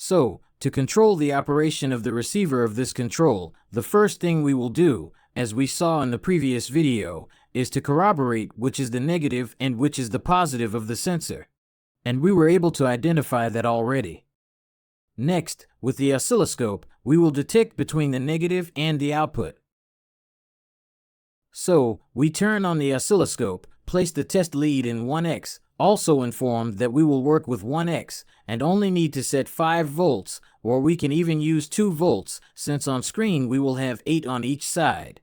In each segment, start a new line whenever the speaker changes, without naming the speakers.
So, to control the operation of the receiver of this control, the first thing we will do, as we saw in the previous video, is to corroborate which is the negative and which is the positive of the sensor. And we were able to identify that already. Next, with the oscilloscope, we will detect between the negative and the output. So, we turn on the oscilloscope, place the test lead in 1x, also informed that we will work with 1x, and only need to set 5 volts, or we can even use 2 volts, since on screen we will have 8 on each side.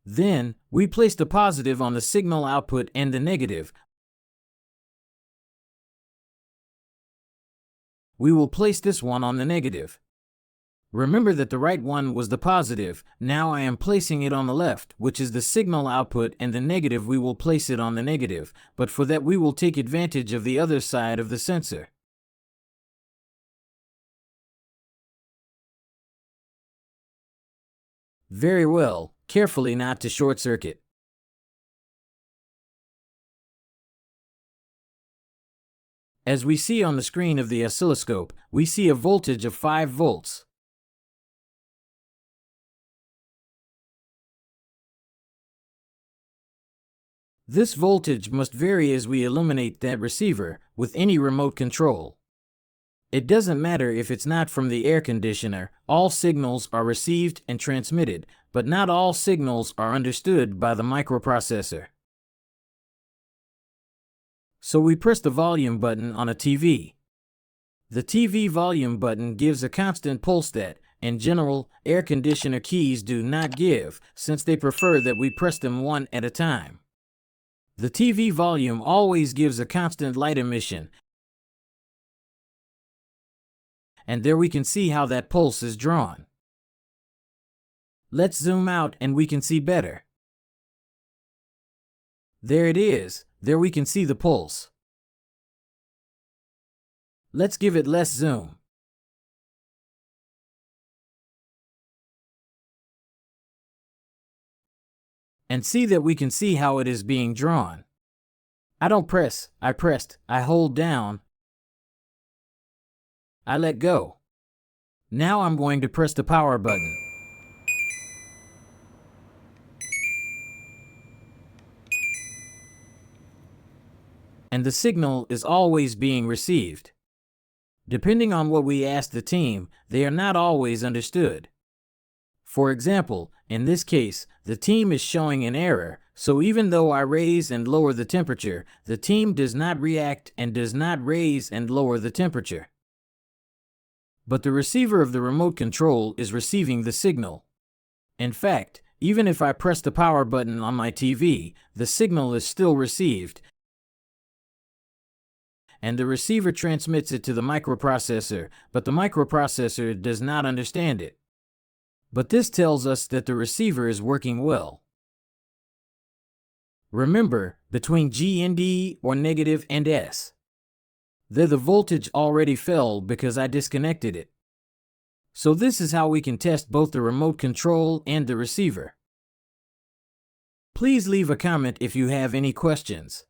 Then, we place the positive on the signal output and the negative. We will place this one on the negative. Remember that the right one was the positive. Now I am placing it on the left, which is the signal output, and the negative we will place it on the negative, but for that we will take advantage of the other side of the sensor. Very well, carefully not to short circuit. As we see on the screen of the oscilloscope, we see a voltage of 5 volts. This voltage must vary as we illuminate that receiver with any remote control. It doesn't matter if it's not from the air conditioner, all signals are received and transmitted, but not all signals are understood by the microprocessor. So we press the volume button on a TV. The TV volume button gives a constant pulse that, in general, air conditioner keys do not give, since they prefer that we press them one at a time. The TV volume always gives a constant light emission, and there we can see how that pulse is drawn. Let's zoom out and we can see better. There it is, there we can see the pulse. Let's give it less zoom. And see that we can see how it is being drawn. I don't press, I pressed, I hold down, I let go. Now I'm going to press the power button. And the signal is always being received. Depending on what we ask the team, they are not always understood. For example, in this case, the team is showing an error, so even though I raise and lower the temperature, the team does not react and does not raise and lower the temperature. But the receiver of the remote control is receiving the signal. In fact, even if I press the power button on my TV, the signal is still received, and the receiver transmits it to the microprocessor, but the microprocessor does not understand it. But this tells us that the receiver is working well. Remember, between G and D, or negative and S, there the voltage already fell because I disconnected it. So this is how we can test both the remote control and the receiver. Please leave a comment if you have any questions.